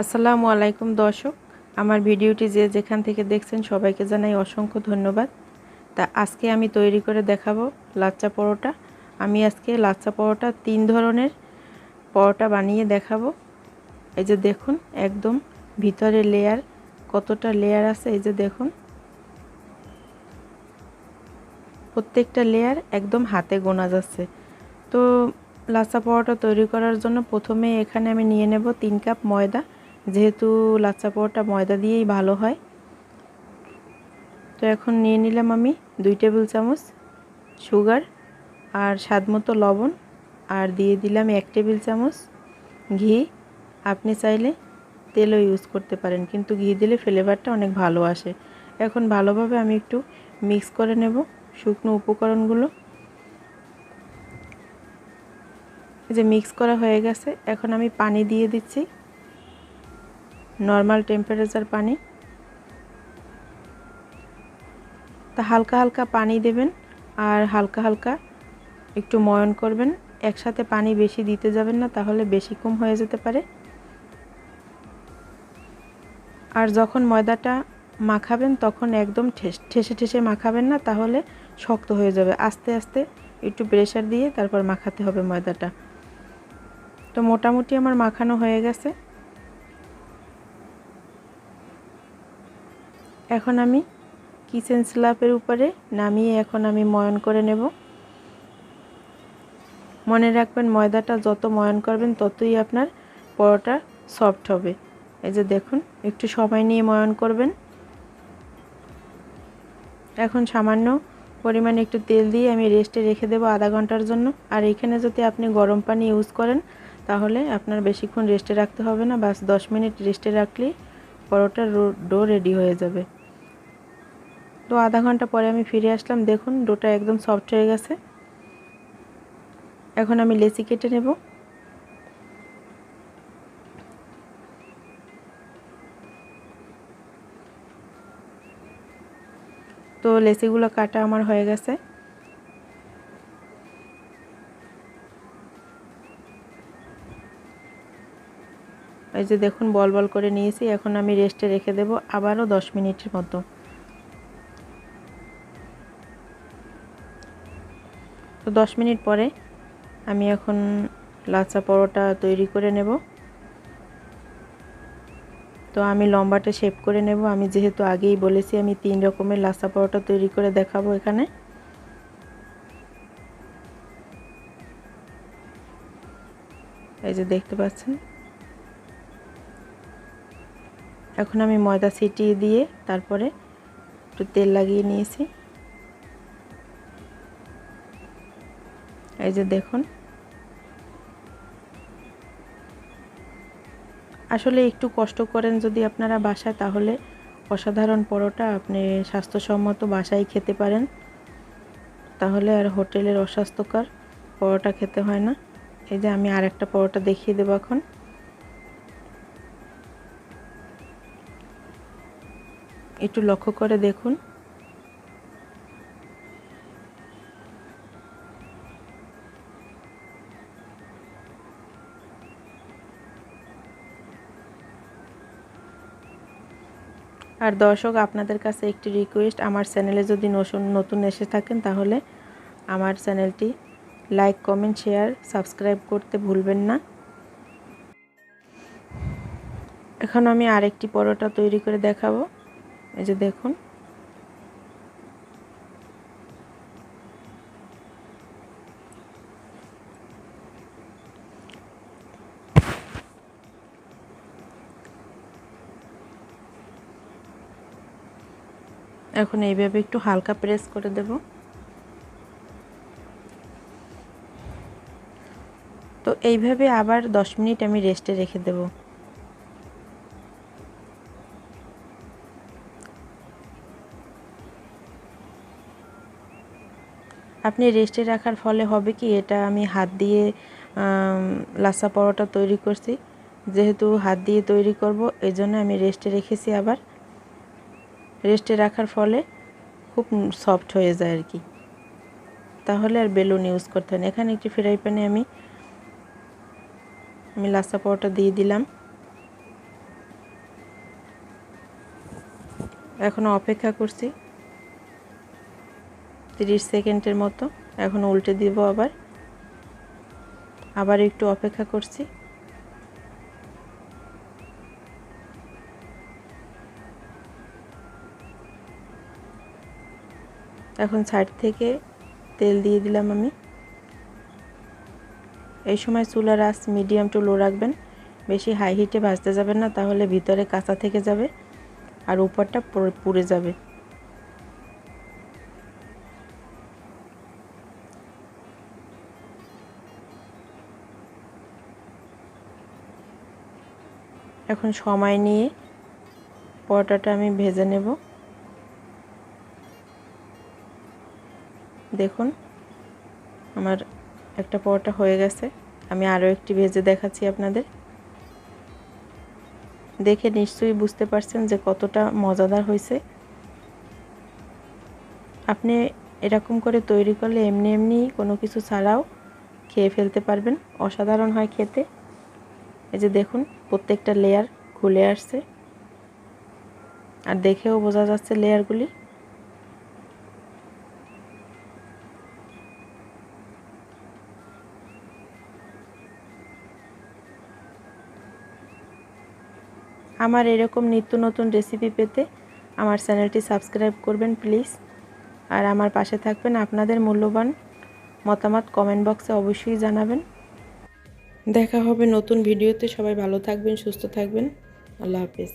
আসসালামু আলাইকুম দর্শক, আমার ভিডিওটি যে যেখান থেকে দেখছেন সবাইকে জানাই অসংখ্য ধন্যবাদ। তা আজকে আমি তৈরি করে দেখাবো লাচ্চা পরোটা। আমি আজকে লাচ্চা পরোটা 3 ধরনের পরোটা বানিয়ে দেখাবো। এই যে দেখুন, একদম ভিতরে লেয়ার, কতটা লেয়ার আছে এই যে দেখুন, প্রত্যেকটা লেয়ার একদম হাতে গোনা যাচ্ছে। তো লাচ্চা পরোটা তৈরি করার জন্য প্রথমে এখানে আমি নিয়ে নেব 3 কাপ ময়দা, যেহেতু লাচ্চা পরোটা ময়দা দিয়েই ভালো হয়। তো এখন নিয়ে নিলাম আমি 2 টেবিল চামচ সুগার আর স্বাদমতো লবণ, আর দিয়ে দিলাম 1 টেবিল চামচ ঘি। আপনি চাইলে তেলও ইউজ করতে পারেন, কিন্তু ঘি দিলে ফ্লেভারটা অনেক ভালো আসে। এখন ভালোভাবে আমি একটু মিক্স করে নেব শুকনো উপকরণগুলো। এই যে মিক্স করা হয়ে গেছে, এখন আমি পানি দিয়ে দিচ্ছি, নর্মাল টেম্পারেচার পানি। তা হালকা হালকা পানি দেবেন আর হালকা হালকা একটু ময়ন করবেন। একসাথে পানি বেশি দিতে যাবেন না, তাহলে বেশি কম হয়ে যেতে পারে। আর যখন ময়দাটা মাখাবেন তখন একদম ঠেসে ঠেসে মাখাবেন না, তাহলে শক্ত হয়ে যাবে। আস্তে আস্তে একটু প্রেসার দিয়ে তারপর মাখাতে হবে ময়দাটা। তো মোটামুটি আমার মাখানো হয়ে গেছে। এখন আমি কিচেন স্ল্যাবের উপরে নামিয়ে এখন আমি ময়ন করে নেব। মনে রাখবেন, ময়দাটা যত ময়ন করবেন ততই আপনার পরোটা সফট হবে। এই যে দেখুন, একটু সময় নিয়ে ময়ন করবেন। এখন সামান্য পরিমাণে একটু তেল দিয়ে আমি রেস্টে রেখে দেবো আধা ঘন্টার জন্য। আর এখানে যদি আপনি গরম পানি ইউজ করেন তাহলে আপনার বেশিক্ষণ রেস্টে রাখতে হবে না, বাস 10 মিনিট রেস্টে রাখলেই পরোটার ডো রেডি হয়ে যাবে। তো আধা ঘন্টা পরে আমি ফিরে আসলাম, দেখুন ডোটা একদম সফট হয়ে গেছে। এখন আমি লেচি কেটে নেব। তো লেচিগুলো কাটা আমার হয়ে গেছে। এই যে দেখুন, বল বল করে নিয়েছি। এখন আমি রেস্টে রেখে দেব আবারও 10 মিনিটের মতো। তো 10 মিনিট পরে আমি এখন লাচ্চা পরোটা তৈরি করে নেব। তো আমি লম্বাটে শেপ করে নেব। আমি যেহেতু আগেই বলেছি আমি 3 রকমের লাচ্চা পরোটা তৈরি করে দেখাবো এখানে। এই যে দেখতে পাচ্ছেন, এখন আমি ময়দা ছিটিয়ে দিয়ে তারপরে একটু তেল লাগিয়ে নিয়েছি। এই যে দেখুন, আসলে একটু কষ্ট করেন যদি আপনারা বাসায়, তাহলে অসাধারণ পরোটা আপনি স্বাস্থ্যসম্মত বাসায় খেতে পারেন। তাহলে আর হোটেলের অস্বাস্থ্যকর পরোটা খেতে হয় না। এই যে আমি আরেকটা পরোটা দেখিয়ে দেবো এখন। একটু লক্ষ্য করে দেখুন। আর দর্শক, আপনাদের কাছে একটি রিকোয়েস্ট, আমার চ্যানেলে যদি নতুন এসে থাকেন তাহলে আমার চ্যানেলটি লাইক, কমেন্ট, শেয়ার, সাবস্ক্রাইব করতে ভুলবেন না। এখন আমি আরেকটি পরোটা তৈরি করে দেখাবো। এই যে দেখুন, এখন এইভাবে একটু হালকা প্রেস করে দেব। তো এইভাবে আবার 10 মিনিট আমি রেস্টে রেখে দেব। আপনি রেস্টে রাখার ফলে হবে কি, এটা আমি হাত দিয়ে লাচ্ছা পরোটা তৈরি করছি, যেহেতু হাত দিয়ে তৈরি করব এই জন্য আমি রেস্টে রেখেছি। আবার রেস্টে রাখার ফলে খুব সফট হয়ে যায় আর কি, তাহলে আর বেলুন ইউজ করতে হয় না। এখানে একটি ফ্রাই প্যানে আমি লাচ্ছা পরোটা দিয়ে দিলাম। এখনও অপেক্ষা করছি 30 সেকেন্ডের মতো। এখন উল্টে দিব, আবার একটু অপেক্ষা করছি। এখন সাইড থেকে তেল দিয়ে দিলাম আমি। এই সময় চুলার আঁচ মিডিয়াম টু লো রাখবেন, বেশি হাই হিটে ভাজতে যাবেন না, তাহলে ভিতরে কাঁচা থেকে যাবে আর উপরটা পুড়ে যাবে। এখন সময় নিয়ে পরোটাটা আমি ভেজে নেব। দেখুন আমার একটা পরোটা হয়ে গেছে, আমি আরও একটি ভেজে দেখাচ্ছি আপনাদের। দেখে নিশ্চয়ই বুঝতে পারছেন যে কতটা মজাদার হয়েছে। আপনি এরকম করে তৈরি করলে এমনি এমনি কোনো কিছু ছাড়াও খেয়ে ফেলতে পারবেন, অসাধারণ হয় খেতে। এই যে দেখুন প্রত্যেকটা লেয়ার খুলে আসছে, আর দেখেও বোঝা যাচ্ছে লেয়ারগুলি। আমার এরকম নিত্য নতুন রেসিপি পেতে আমার চ্যানেলটি সাবস্ক্রাইব করবেন প্লিজ, আর আমার পাশে থাকবেন। আপনাদের মূল্যবান মতামত কমেন্ট বক্সে অবশ্যই জানাবেন। দেখা হবে নতুন ভিডিওতে। সবাই ভালো থাকবেন, সুস্থ থাকবেন। আল্লাহ হাফেজ।